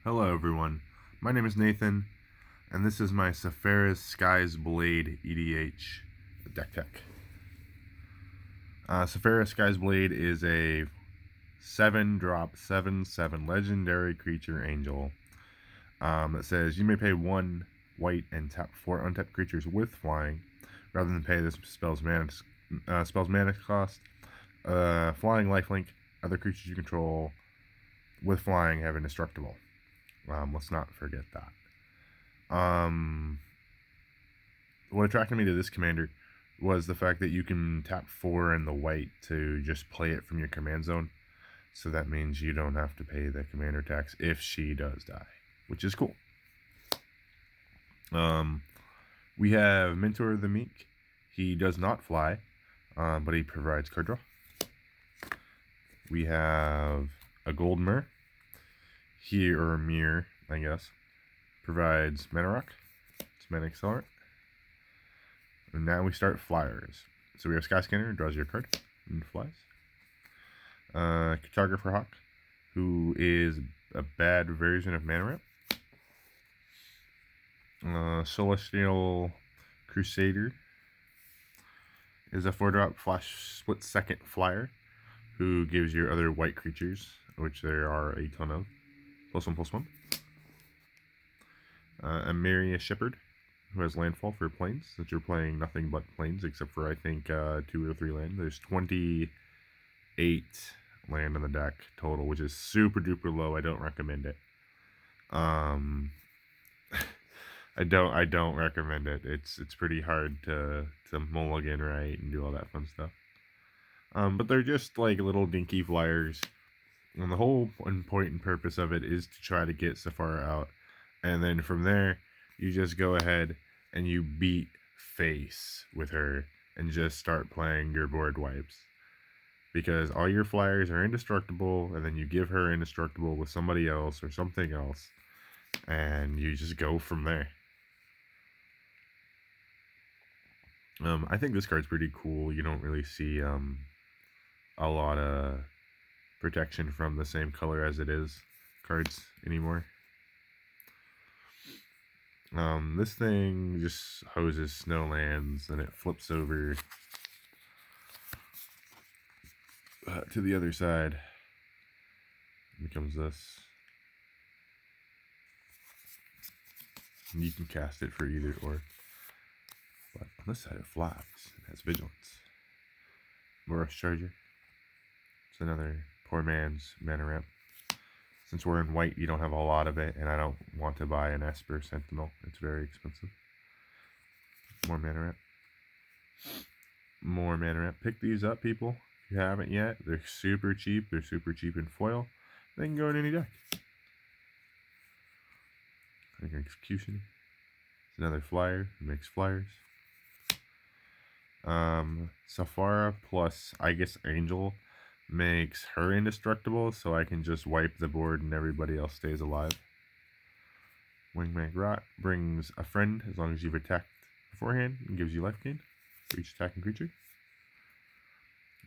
Hello everyone, my name is Nathan, and this is my Sephara's Sky's Blade EDH deck tech. Sephara's Sky's Blade is a 7-drop, 7/7 legendary creature angel that says you may pay 1 white and tap 4 untapped creatures with flying, rather than pay this spell's mana cost. Flying lifelink, other creatures you control with flying have indestructible. Let's not forget that. What attracted me to this commander was the fact that you can tap 4 in the white to just play it from your command zone. So that means you don't have to pay the commander tax if she does die, which is cool. We have Mentor the Meek. He does not fly, but he provides card draw. We have a Gold Mir. Or Mir, I guess, provides Mana Rock. It's Mana Accelerant. And now we start flyers. So we have Skyscanner, draws your card, and flies. Cartographer Hawk, who is a bad version of Mana Ramp. Celestial Crusader is a 4-drop flash split-second flyer who gives your other white creatures, which there are a ton of, +1/+1. Amiria Shepherd, who has landfall for planes, since you're playing nothing but planes, except for I think 2 or 3 land. There's 28 land in the deck total, which is super duper low. I don't recommend it. I don't recommend it. It's pretty hard to mulligan right and do all that fun stuff. But they're just like little dinky flyers. And the whole point and purpose of it is to try to get Sephara out. And then from there, you just go ahead and you beat face with her and just start playing your board wipes. Because all your flyers are indestructible, and then you give her indestructible with somebody else or something else. And you just go from there. I think this card's pretty cool. You don't really see a lot of protection from the same color as it is cards anymore. This thing just hoses snowlands, and it flips over to the other side. It becomes this. And you can cast it for either or. But on this side it flies. It has vigilance. Moros Charger. It's another poor man's mana ramp. Since we're in white, you don't have a lot of it, and I don't want to buy an Esper Sentinel. It's very expensive. More mana ramp. More mana ramp. Pick these up, people. If you haven't yet, they're super cheap. They're super cheap in foil. They can go in any deck. Execution. It's another flyer. It makes flyers. Sephara plus, I guess, Angel makes her indestructible, so I can just wipe the board and everybody else stays alive. Wingman Rot brings a friend as long as you've attacked beforehand and gives you life gain for each attacking creature.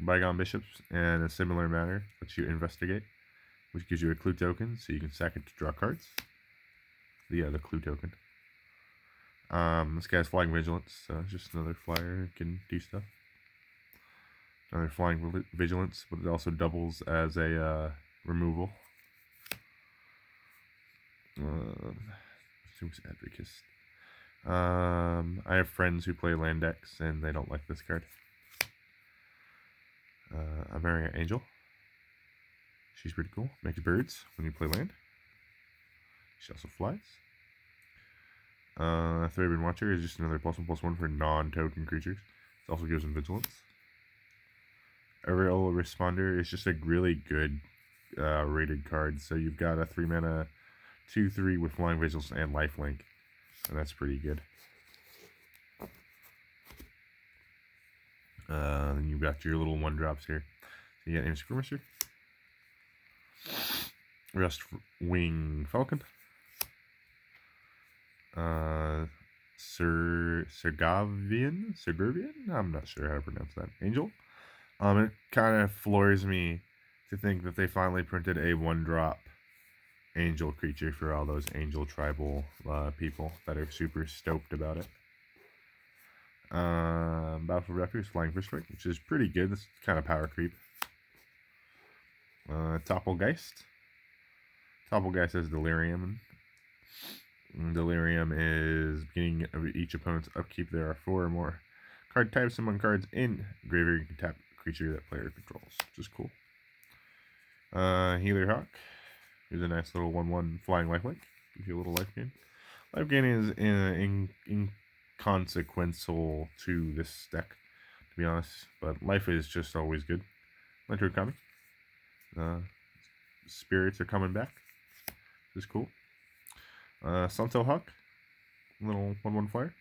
Bygone Bishops, in a similar manner, lets you investigate, which gives you a clue token, so you can sack it to draw cards. The clue token. This guy has Flying Vigilance, so it's just another flyer that can do stuff. Another Flying Vigilance, but it also doubles as a removal. Advocist. I have friends who play land decks, and they don't like this card. Ameria Angel. She's pretty cool. Makes birds when you play land. She also flies. Thraben Watcher is just another +1/+1 for non-token creatures. It also gives them vigilance. Aerial Responder is just a really good rated card. So you've got a 3-mana 2/3 with Flying Vigilance and lifelink, and that's pretty good. Then you've got your little 1-drops here. So you got Aim Skirmisher, Rust Wing Falcon, Sergavian? I'm not sure how to pronounce that. Angel. It kind of floors me to think that they finally printed a 1-drop angel creature for all those angel tribal people that are super stoked about it. Battlefield Raptor is flying for strike, which is pretty good. This kind of power creep. Topplegeist. Topplegeist has Delirium. Delirium is beginning of each opponent's upkeep. There are 4 or more card types among cards in graveyard. You can tap creature that player controls, which is cool. Healer Hawk. Here's a nice little 1/1 flying lifelink. Gives you a little life gain. Life gain is inconsequential to this deck, to be honest. But life is just always good. Winter Kami. Spirits are coming back. Which is cool. Santo Hawk. Little 1/1 flyer.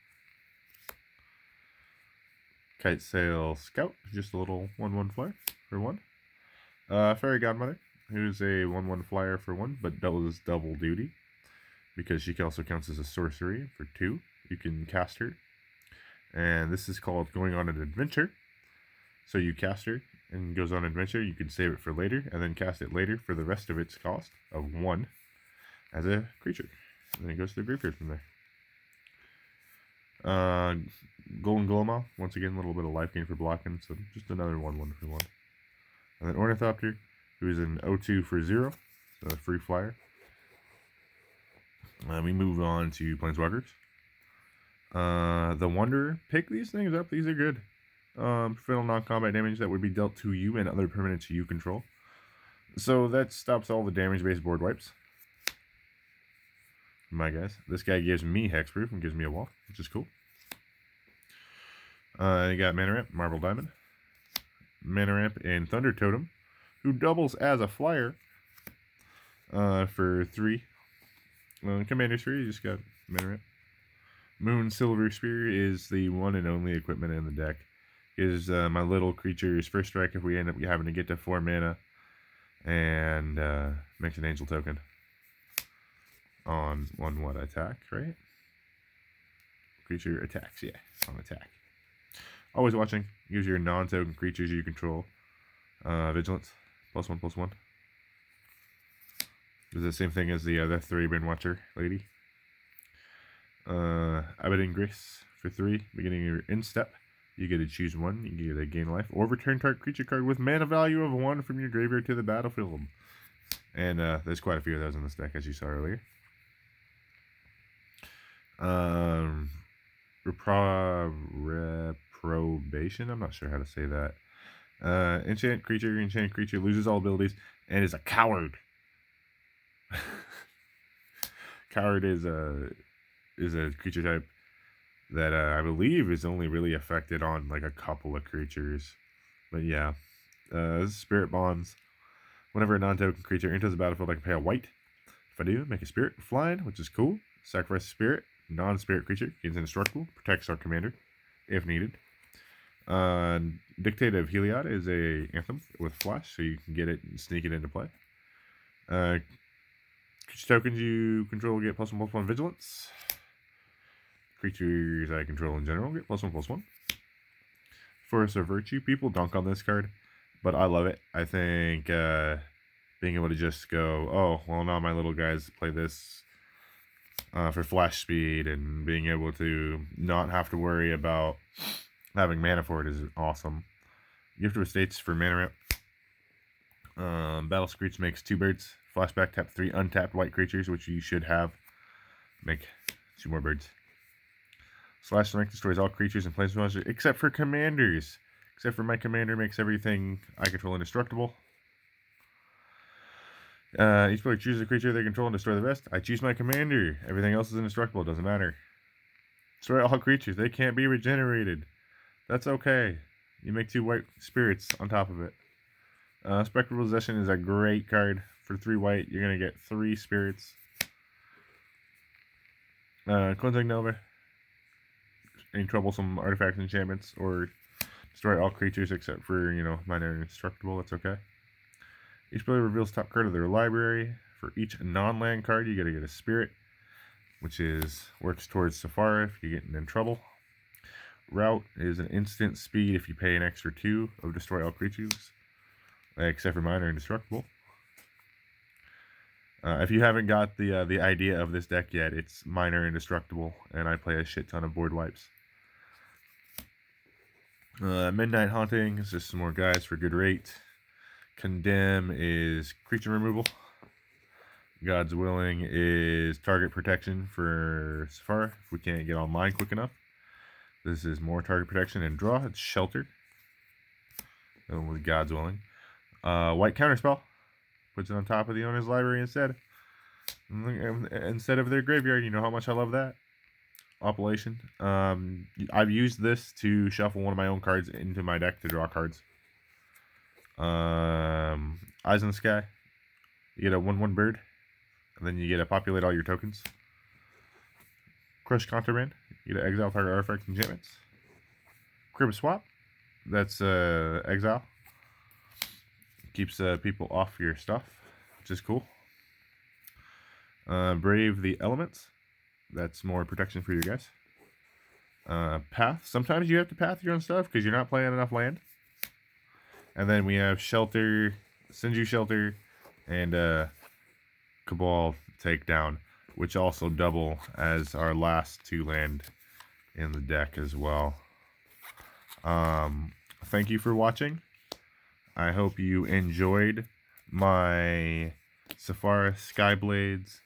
Kite Sail Scout. Just a little 1/1 flyer for 1. Fairy Godmother. Who's a 1/1 flyer for 1, but does double duty. Because she also counts as a sorcery for 2. You can cast her. And this is called Going on an Adventure. So you cast her and goes on an adventure. You can save it for later and then cast it later for the rest of its cost of 1 as a creature. And then it goes to the graveyard from there. Golden Golema. Once again, a little bit of life gain for blocking. So just another 1/1 for 1. And then Ornithopter, who is an 0/2 for 0. So a free flyer. We move on to Planeswalkers. The Wanderer. Pick these things up. These are good. Fatal non-combat damage that would be dealt to you and other permanents you control. So that stops all the damage-based board wipes. My guys. This guy gives me hexproof and gives me a wall, which is cool. You got Mana Ramp, Marble Diamond. Mana Ramp and Thunder Totem, who doubles as a flyer for 3. Commander Sphere, you just got Mana Ramp. Moon Silver Spear is the one and only equipment in the deck. Gives my little creatures first strike if we end up having to get to 4 mana. And makes an angel token on 1/1 attack, right? Creature attacks, yeah, on attack. Always watching. Use your non-token creatures you control. Vigilance, +1/+1. It's the same thing as the other 3 Brain Watcher lady. Aberdeen Grace for 3. Beginning of your end step. You get to choose 1. You get a gain life. Or return target creature card with mana value of 1 from your graveyard to the battlefield. And there's quite a few of those in this deck, as you saw earlier. Reprobation. I'm not sure how to say that. Enchanted creature loses all abilities and is a coward. Coward is a creature type that I believe is only really affected on like a couple of creatures. But yeah, Spirit Bonds. Whenever a non-token creature enters the battlefield, I can pay a white. If I do, make a spirit flying, which is cool. Sacrifice a spirit. Non-spirit creature gains indestructible, protects our commander if needed. Dictator of Heliada is a anthem with flash, so you can get it and sneak it into play. Creature tokens you control get +1/+1 vigilance. Creatures I control in general get +1/+1. Force of Virtue. People dunk on this card, but I love it. I think being able to just go, oh, well, now my little guys play this for flash speed, and being able to not have to worry about having mana for it is awesome. Gift of Estates for Mana Ramp. Battle Screech makes 2 birds. Flashback, tap 3 untapped white creatures, which you should have. Make 2 more birds. Slash Strength destroys all creatures and planeswalkers except for commanders. Except for my commander makes everything I control indestructible. Each player chooses a creature they control and destroy the rest. I choose my commander. Everything else is indestructible. It doesn't matter. Destroy all creatures. They can't be regenerated. That's okay. You make 2 white spirits on top of it. Spectral Possession is a great card. For 3 white, you're going to get 3 spirits. Cleansing Nova. Any troublesome artifacts, enchantments, or destroy all creatures except for, minor indestructible. That's okay. Each player reveals top card of their library. For each non-land card, you got to get a spirit, which works towards Sephara if you're getting in trouble. Route is an instant speed if you pay an extra 2 of destroy all creatures, except for minor indestructible. If you haven't got the idea of this deck yet, it's minor indestructible, and I play a shit ton of board wipes. Midnight Haunting is just some more guys for good rate. Condemn is creature removal. God's Willing is target protection for Sephara if we can't get online quick enough. This is more target protection and draw. It's Shelter. And with God's Willing. White Counterspell. Puts it on top of the owner's library instead of their graveyard. You know how much I love that. Operation. I've used this to shuffle one of my own cards into my deck to draw cards. Eyes in the Sky. You get a 1/1 bird. And then you get to populate all your tokens. Crush Contraband. You get to exile target artifact enchantments. Crib Swap. That's exile. Keeps people off your stuff, which is cool. Brave the Elements. That's more protection for you guys. Path. Sometimes you have to path your own stuff because you're not playing enough land. And then we have Shelter, Sinju Shelter, and Cabal Takedown, which also double as our last 2 land in the deck as well. Thank you for watching. I hope you enjoyed my Sephara Skyblades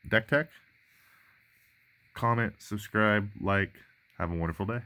deck tech. Comment, subscribe, like. Have a wonderful day.